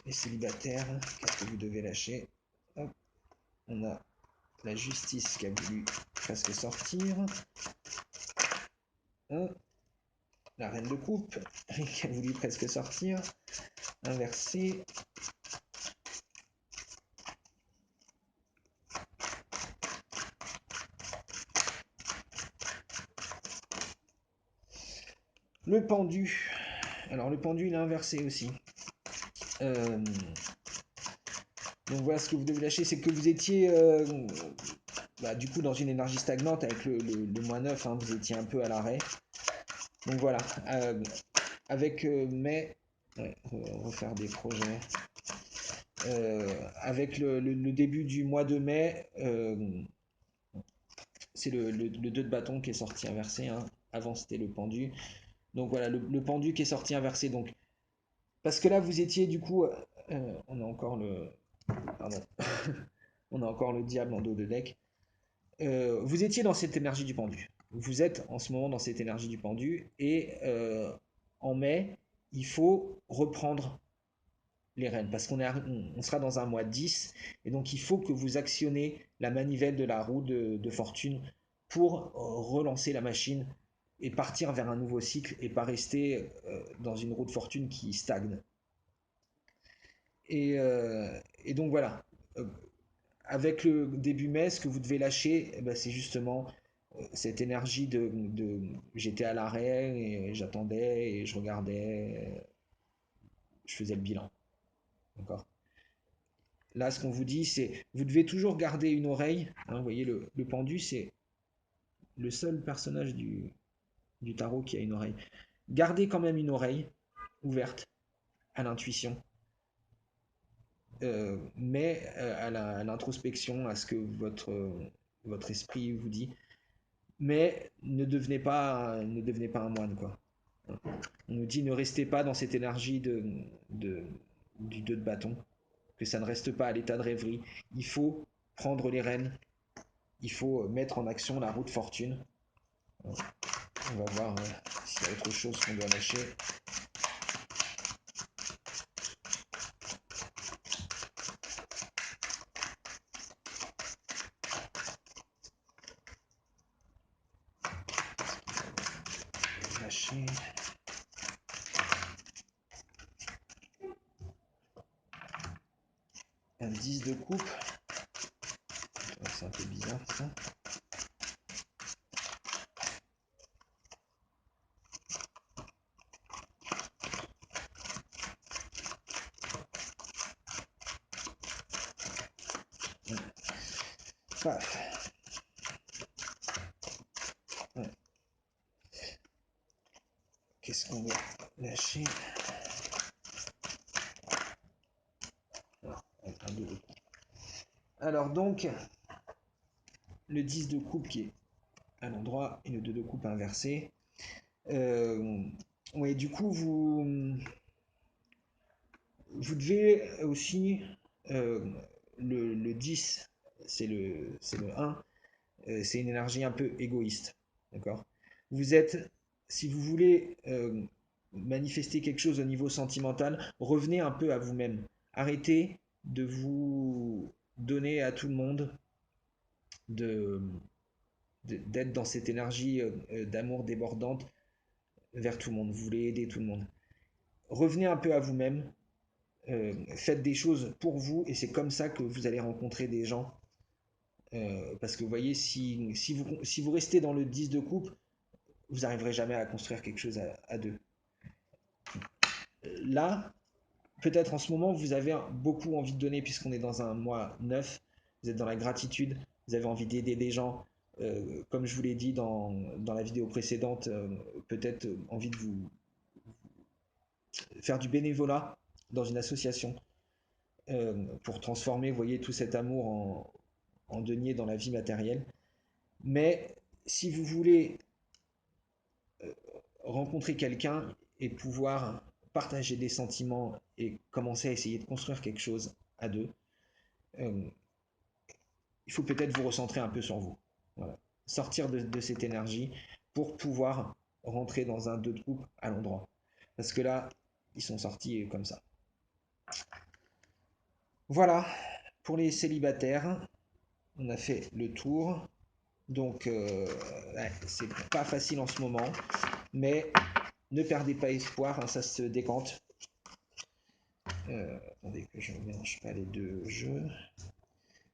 Les célibataires, qu'est-ce que vous devez lâcher? Hop. On a la justice qui a voulu presque sortir. La reine de coupe qui a voulu presque sortir. Inversé. Le pendu. Alors le pendu il est inversé aussi. Donc voilà ce que vous devez lâcher, c'est que vous étiez du coup dans une énergie stagnante avec le moins 9, hein, vous étiez un peu à l'arrêt. Donc voilà, avec mai, ouais, refaire des projets. Avec le début du mois de mai, c'est le 2 de bâton qui est sorti inversé, hein. Avant c'était le pendu. Donc voilà, le pendu qui est sorti inversé. Donc, parce que là vous étiez du coup, on a encore le... Pardon. On a encore le diable en dos de deck. Vous étiez dans cette énergie du pendu. Vous êtes en ce moment dans cette énergie du pendu. Et en mai, il faut reprendre les rênes. Parce on sera dans un mois 10. Et donc il faut que vous actionnez la manivelle de la roue de fortune pour relancer la machine et partir vers un nouveau cycle et pas rester dans une roue de fortune qui stagne. Et donc voilà. Avec le début mai, ce que vous devez lâcher, eh ben, c'est justement cette énergie de j'étais à l'arrêt et j'attendais et je regardais, je faisais le bilan. D'accord. Là, ce qu'on vous dit, c'est vous devez toujours garder une oreille. Hein, vous voyez, le pendu, c'est le seul personnage du tarot qui a une oreille. Gardez quand même une oreille ouverte à l'intuition, mais à l'introspection, à ce que votre esprit vous dit. Mais ne devenez pas un moine, quoi. On nous dit ne restez pas dans cette énergie du 2 de bâton, que ça ne reste pas à l'état de rêverie. Il faut prendre les rênes, il faut mettre en action la roue de fortune. On va voir s'il y a autre chose qu'on doit lâcher. Lâcher. Un 10 de coupe. C'est un peu bizarre ça. Paf. Ouais. Qu'est-ce qu'on doit lâcher? Alors donc, le 10 de coupe qui est à l'endroit et le 2 de coupe inversé. Oui, du coup, vous devez aussi, euh, le 10, c'est le 1, c'est une énergie un peu égoïste. D'accord? Vous êtes, si vous voulez manifester quelque chose au niveau sentimental, revenez un peu à vous-même. Arrêtez de vous donner à tout le monde, de, d'être dans cette énergie d'amour débordante vers tout le monde. Vous voulez aider tout le monde. Revenez un peu à vous-même, faites des choses pour vous et c'est comme ça que vous allez rencontrer des gens. Parce que vous voyez, si vous restez dans le 10 de coupe, vous n'arriverez jamais à construire quelque chose à deux. Là, peut-être en ce moment, vous avez beaucoup envie de donner puisqu'on est dans un mois 9, vous êtes dans la gratitude, vous avez envie d'aider des gens. Comme je vous l'ai dit dans la vidéo précédente, peut-être envie de vous faire du bénévolat dans une association. pour transformer, vous voyez, tout cet amour en denier dans la vie matérielle. Mais si vous voulez rencontrer quelqu'un et pouvoir partager des sentiments et commencer à essayer de construire quelque chose à deux, euh, il faut peut-être vous recentrer un peu sur vous. Voilà. Sortir de cette énergie pour pouvoir rentrer dans un deux de couple à l'endroit. Parce que là, ils sont sortis comme ça. Voilà, pour les célibataires, on a fait le tour. Donc, ouais, c'est pas facile en ce moment, mais ne perdez pas espoir, hein, ça se décante. Attendez que je ne mélange pas les deux jeux.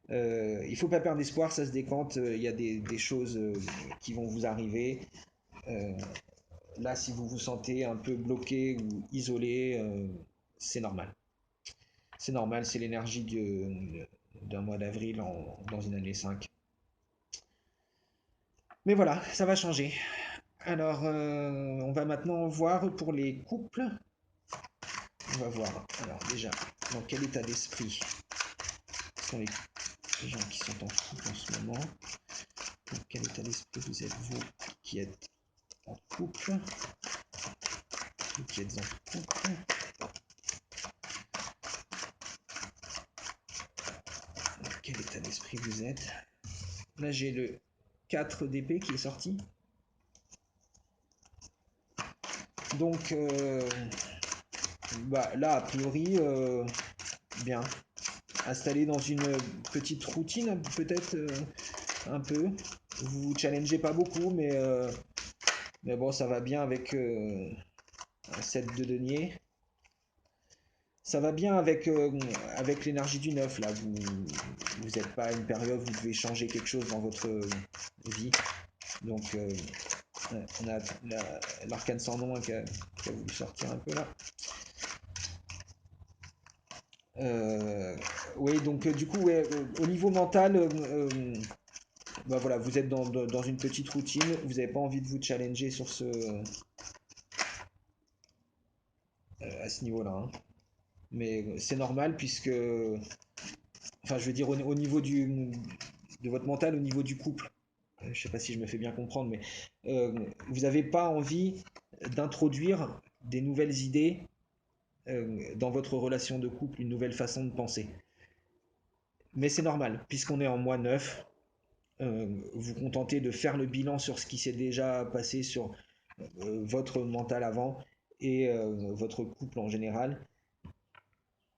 Il faut pas perdre espoir, ça se décante. Il y a des choses qui vont vous arriver. Euh, Là, si vous vous sentez un peu bloqué ou isolé, c'est normal. C'est normal, c'est l'énergie d'un mois d'avril dans une année 5. Mais voilà, ça va changer. Alors, on va maintenant voir pour les couples. On va voir, alors déjà, dans quel état d'esprit sont les gens qui sont en couple en ce moment. Dans quel état d'esprit vous êtes, vous qui êtes en couple, vous qui êtes en couple. Dans quel état d'esprit vous êtes. Là, j'ai le 4 d'épée qui est sorti. Donc, bah, là, a priori, bien. Installé dans une petite routine, peut-être un peu. Vous vous challengez pas beaucoup, mais bon, ça va bien avec un set de denier. Ça va bien avec l'énergie du 9 là. Vous n'êtes pas à une période où vous devez changer quelque chose dans votre vie. Donc, on a l'arcane sans nom qui a voulu sortir un peu là. Oui, donc du coup, ouais, au niveau mental, bah voilà, vous êtes dans une petite routine, vous n'avez pas envie de vous challenger sur à ce niveau-là, hein. Mais c'est normal puisque, enfin, je veux dire au niveau de votre mental, au niveau du couple. Je sais pas si je me fais bien comprendre, mais vous n'avez pas envie d'introduire des nouvelles idées dans votre relation de couple, une nouvelle façon de penser. Mais c'est normal, puisqu'on est en mois 9, vous contentez de faire le bilan sur ce qui s'est déjà passé sur votre mental avant et votre couple en général.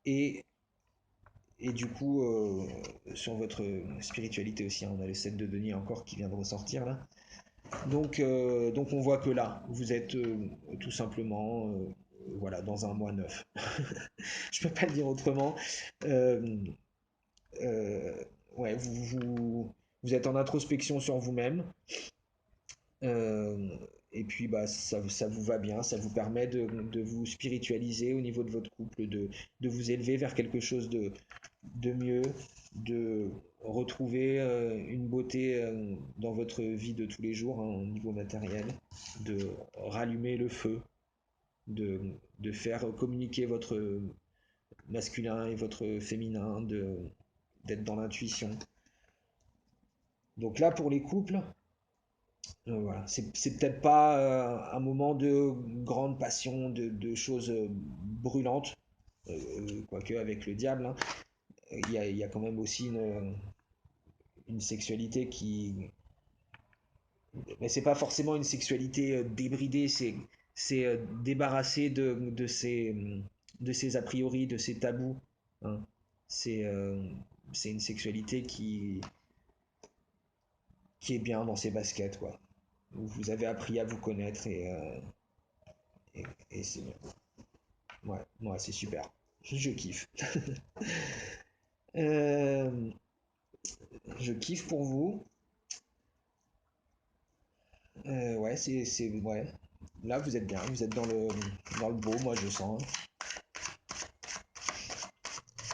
Et, et du coup, sur votre spiritualité aussi, hein, on a le 7 de Denis encore qui vient de ressortir là. Donc on voit que là, vous êtes tout simplement voilà, dans un mois 9. Je peux pas le dire autrement. Euh, euh, ouais, vous êtes en introspection sur vous-même. Euh, et puis bah, ça vous va bien, ça vous permet de vous spiritualiser au niveau de votre couple, de vous élever vers quelque chose de mieux, de retrouver une beauté dans votre vie de tous les jours, hein, au niveau matériel, de rallumer le feu, de, de faire communiquer votre masculin et votre féminin, d'être dans l'intuition. Donc là, pour les couples, voilà, c'est peut-être pas un moment de grande passion, de choses brûlantes, quoique avec le diable, hein, il y a quand même aussi une sexualité qui... Mais c'est pas forcément une sexualité débridée, c'est débarrassé de ces a priori, de ces tabous, hein. C'est c'est une sexualité qui est bien dans ses baskets, quoi. Où vous avez appris à vous connaître et c'est bien. Ouais, ouais, c'est super. Je kiffe. Euh, je kiffe pour vous. Ouais, ouais. Là, vous êtes bien. Vous êtes dans le beau, moi, je sens, hein.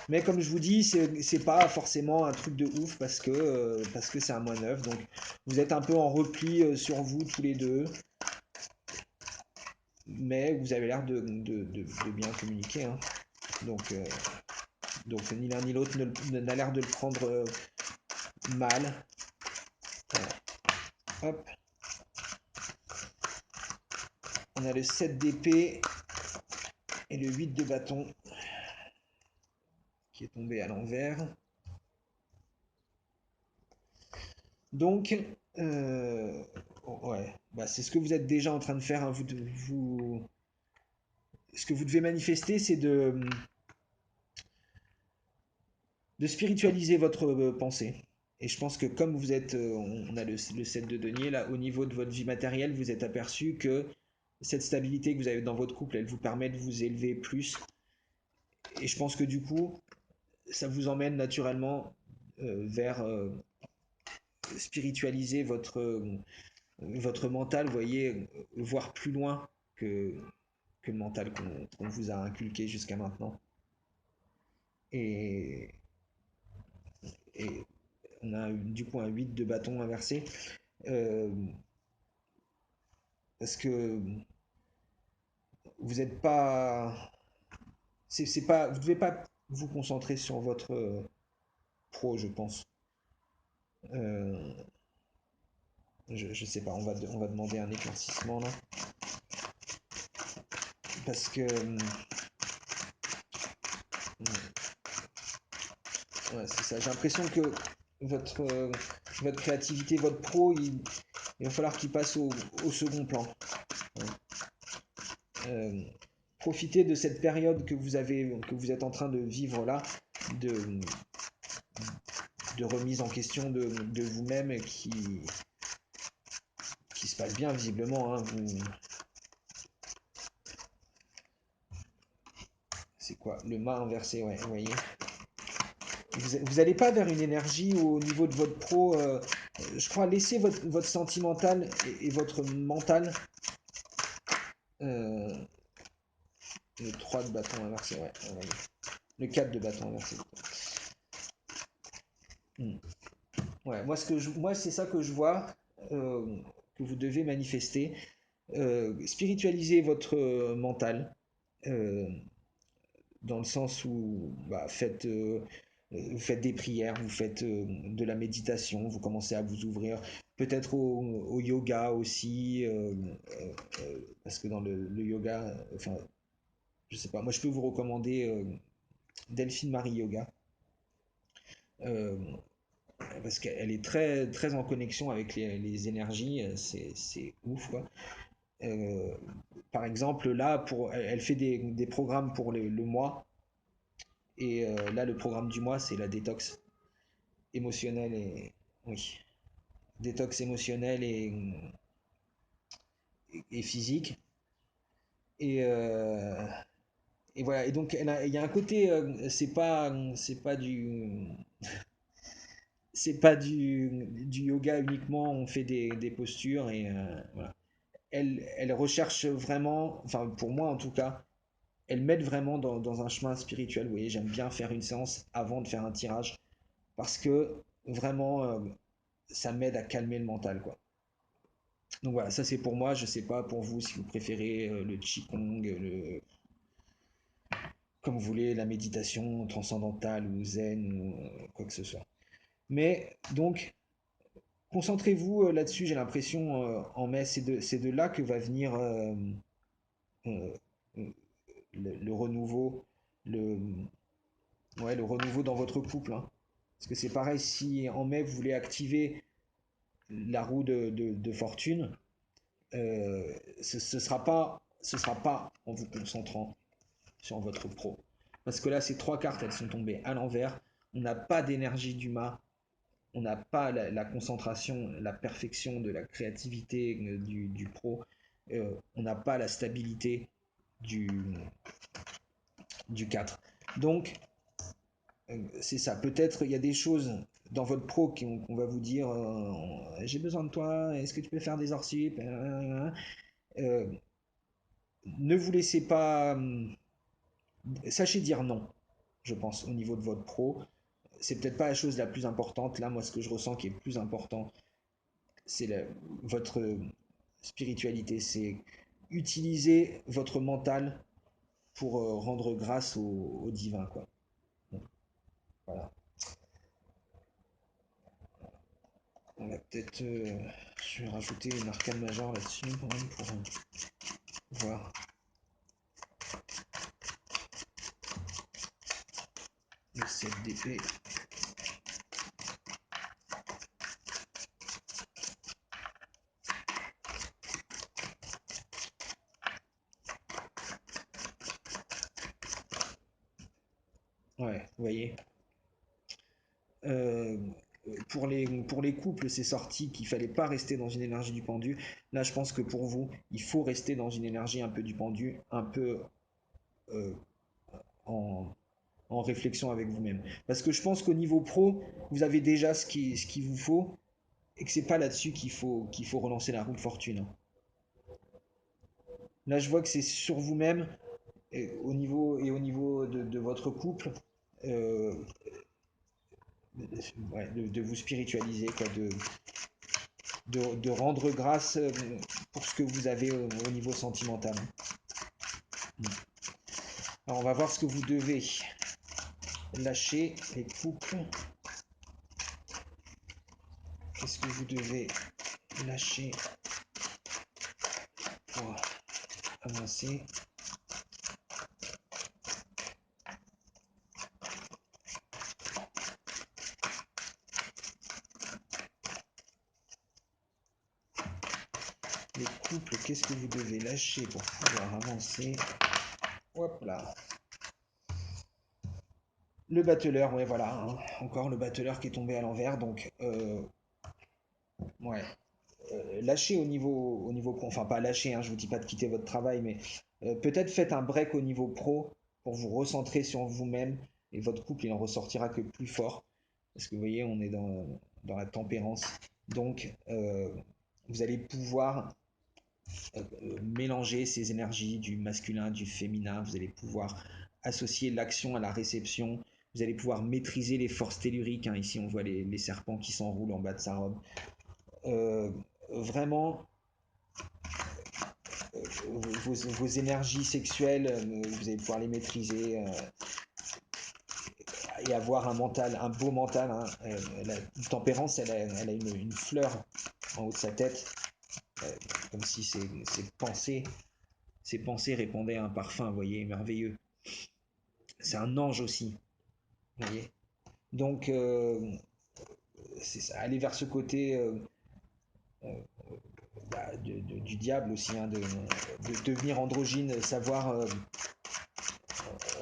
Mais comme je vous dis, c'est pas forcément un truc de ouf parce que c'est un mois neuf. Donc, vous êtes un peu en repli sur vous tous les deux. Mais vous avez l'air de bien communiquer, hein. Donc, Donc ni l'un ni l'autre n'a l'air de le prendre mal. Voilà. Hop. On a le 7 d'épée et le 8 de bâton qui est tombé à l'envers. Donc, ouais, bah, c'est ce que vous êtes déjà en train de faire, hein. Ce que vous devez manifester, c'est de spiritualiser votre pensée. Et je pense que comme vous êtes, on a le 7 de denier, là, au niveau de votre vie matérielle, vous êtes aperçu que cette stabilité que vous avez dans votre couple, elle vous permet de vous élever plus. Et je pense que du coup, ça vous emmène naturellement vers spiritualiser votre mental, vous voyez, voir plus loin que le mental qu'on vous a inculqué jusqu'à maintenant. Et, et on a du coup un 8 de bâton inversé. Euh, Parce que vous n'êtes pas. C'est pas. Vous devez pas vous concentrer sur votre pro, je pense. Euh, je sais pas, on va demander un éclaircissement là. Parce que. Ouais, c'est ça. J'ai l'impression que votre, euh, votre créativité, votre pro, il va falloir qu'il passe au second plan. Ouais. Euh, Profitez de cette période que vous êtes en train de vivre là, de, de remise en question de vous-même qui se passe bien visiblement, hein. C'est quoi? Le mât inversé, ouais, vous voyez. Vous n'allez pas vers une énergie au niveau de votre pro. Je crois laisser votre sentimental et votre mental. euh, le 3 de bâton inversé, ouais. Ouais. Le 4 de bâton inversé. Hmm. Ouais, moi c'est ça que je vois, euh, que vous devez manifester. Spiritualiser votre mental. euh, Dans le sens où bah, vous faites des prières, vous faites de la méditation, vous commencez à vous ouvrir, peut-être au yoga aussi, parce que dans le yoga, enfin, je sais pas, moi je peux vous recommander Delphine Marie Yoga, euh, parce qu'elle est très, très en connexion avec les énergies, c'est ouf quoi. Euh, Par exemple, là, elle fait des programmes pour le mois. Et là, le programme du mois, c'est la détox émotionnelle et. Oui. Détox émotionnelle et physique. Et, euh, et voilà. Et donc, il y a un côté. C'est pas du. C'est pas du yoga uniquement, on fait des postures et voilà. Elle recherche vraiment, enfin pour moi en tout cas, elle m'aide vraiment dans un chemin spirituel. Vous voyez, j'aime bien faire une séance avant de faire un tirage parce que vraiment, ça m'aide à calmer le mental, quoi. Donc voilà, ça c'est pour moi, je sais pas pour vous si vous préférez le Qigong, comme vous voulez, la méditation transcendantale ou zen ou quoi que ce soit. Mais donc, concentrez-vous là-dessus, j'ai l'impression en mai, c'est de là que va venir euh, euh, le renouveau, le, ouais, le renouveau dans votre couple, hein. Parce que c'est pareil, si en mai vous voulez activer la roue de fortune, ce sera pas en vous concentrant sur votre pro. Parce que là, ces trois cartes, elles sont tombées à l'envers. On n'a pas d'énergie du mât, on n'a pas la concentration, la perfection de la créativité du pro, on n'a pas la stabilité du, du 4. Donc, c'est ça. Peut-être il y a des choses dans votre pro qu'on va vous dire j'ai besoin de toi, est-ce que tu peux faire des hors-sup, ne vous laissez pas. Sachez dire non, je pense, au niveau de votre pro. C'est peut-être pas la chose la plus importante. Là, moi, ce que je ressens qui est plus important, c'est votre spiritualité. C'est utiliser votre mental pour rendre grâce au divin, quoi. Bon. Voilà. On va peut-être. Je vais rajouter une arcane majeure là-dessus quand même pour voir. Le 7 d'épée. Ouais, vous voyez. Euh, pour les couples, c'est sorti qu'il fallait pas rester dans une énergie du pendu. Là, je pense que pour vous, il faut rester dans une énergie un peu du pendu, un peu euh, en, en réflexion avec vous-même. Parce que je pense qu'au niveau pro, vous avez déjà ce qu'il vous faut et que c'est pas là-dessus qu'il faut relancer la roue de fortune, hein. Là, je vois que c'est sur vous-même et au niveau de votre couple, euh, ouais, de vous spiritualiser, quoi, de rendre grâce pour ce que vous avez au niveau sentimental. Alors, on va voir ce que vous devez lâcher, les couples. Qu'est-ce que vous devez lâcher pour avancer? Les couples, qu'est-ce que vous devez lâcher pour pouvoir avancer? Hop là. Le battleur, ouais, voilà, hein. Encore le battleur qui est tombé à l'envers, donc ouais. Lâchez au niveau pro, enfin pas lâcher, hein, je vous dis pas de quitter votre travail, mais peut-être faites un break au niveau pro pour vous recentrer sur vous-même et votre couple il en ressortira que plus fort. Parce que vous voyez, on est dans la tempérance. Donc vous allez pouvoir mélanger ces énergies du masculin, du féminin, vous allez pouvoir associer l'action à la réception, vous allez pouvoir maîtriser les forces telluriques, hein. Ici on voit les serpents qui s'enroulent en bas de sa robe. Euh, Vraiment, vos énergies sexuelles, vous allez pouvoir les maîtriser et avoir un mental, un beau mental, hein. La tempérance, elle a une fleur en haut de sa tête, euh, comme si ses pensées répondaient à un parfum, vous voyez, merveilleux. C'est un ange aussi, vous voyez. Donc, c'est ça, aller vers ce côté bah, du diable aussi, hein, de devenir androgyne, savoir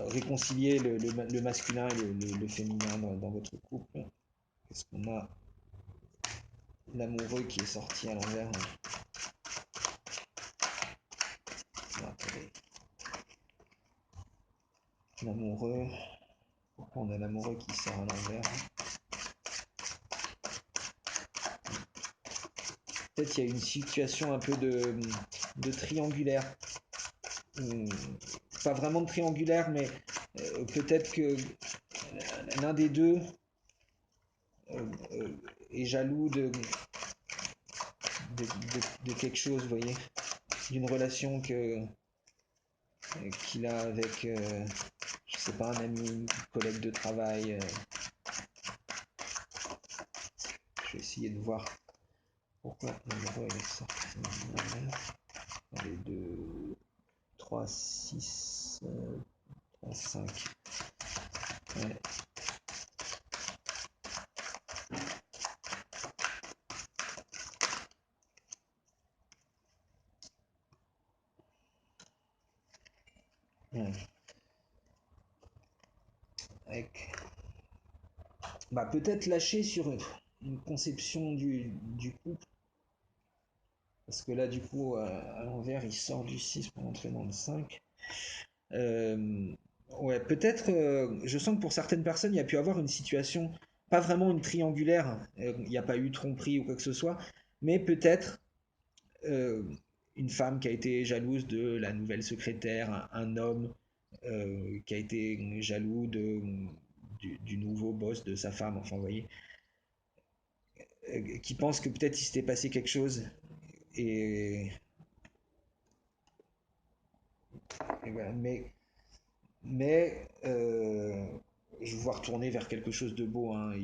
réconcilier le masculin et le féminin dans votre couple. Qu'est-ce qu'on a? L'amoureux qui est sorti à l'envers. Non, attendez. L'amoureux. Pourquoi on a l'amoureux qui sort à l'envers? Peut-être il y a une situation un peu de triangulaire. Pas vraiment de triangulaire, mais peut-être que l'un des deux euh, euh, est jaloux de quelque chose, vous voyez, d'une relation qu'il a avec, je sais pas, un ami, une collègue de travail. Je vais essayer de voir pourquoi l'amoureux est sorti. Allez, 2, 3, 6, 3, 5. Ouais. Ouais. Avec... Bah, peut-être lâcher sur une conception du couple. Parce que là, du coup, à l'envers, il sort du 6 pour entrer dans le 5. Euh, ouais, peut-être, je sens que pour certaines personnes, il y a pu avoir une situation, pas vraiment une triangulaire, il n'y a pas eu tromperie ou quoi que ce soit, mais peut-être euh, une femme qui a été jalouse de la nouvelle secrétaire, un homme qui a été jaloux du nouveau boss de sa femme, enfin, vous voyez, qui pense que peut-être il s'était passé quelque chose et, et voilà, mais je vous vois retourner vers quelque chose de beau, hein.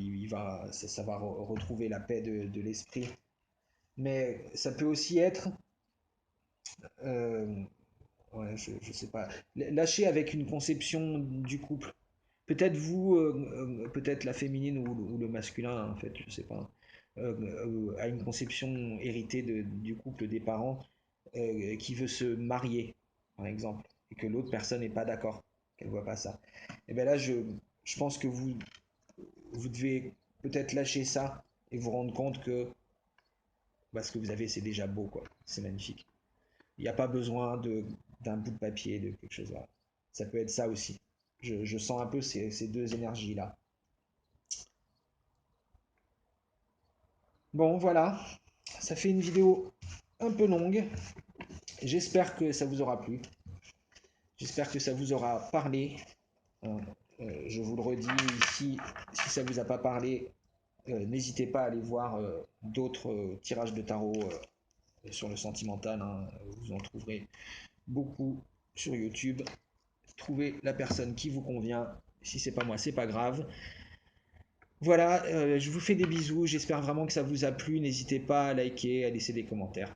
Ça va retrouver la paix de l'esprit. Mais ça peut aussi être, euh, ouais, je sais pas, lâcher avec une conception du couple. Peut-être vous, peut-être la féminine ou le masculin, en fait, je sais pas, a une conception héritée du couple des parents qui veut se marier, par exemple, et que l'autre personne n'est pas d'accord, qu'elle voit pas ça. Et bien là, je pense que vous devez peut-être lâcher ça et vous rendre compte que bah, ce que vous avez, c'est déjà beau, quoi. C'est magnifique. Il n'y a pas besoin d'un bout de papier, de quelque chose. Voilà. Ça peut être ça aussi. Je sens un peu ces deux énergies-là. Bon, voilà. Ça fait une vidéo un peu longue. J'espère que ça vous aura plu. J'espère que ça vous aura parlé. Euh, je vous le redis ici, si ça vous a pas parlé, n'hésitez pas à aller voir d'autres tirages de tarot sur le sentimental, hein. Vous en trouverez beaucoup sur YouTube. Trouvez la personne qui vous convient. Si c'est pas moi, c'est pas grave. Voilà, je vous fais des bisous. J'espère vraiment que ça vous a plu. N'hésitez pas à liker, à laisser des commentaires.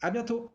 À bientôt!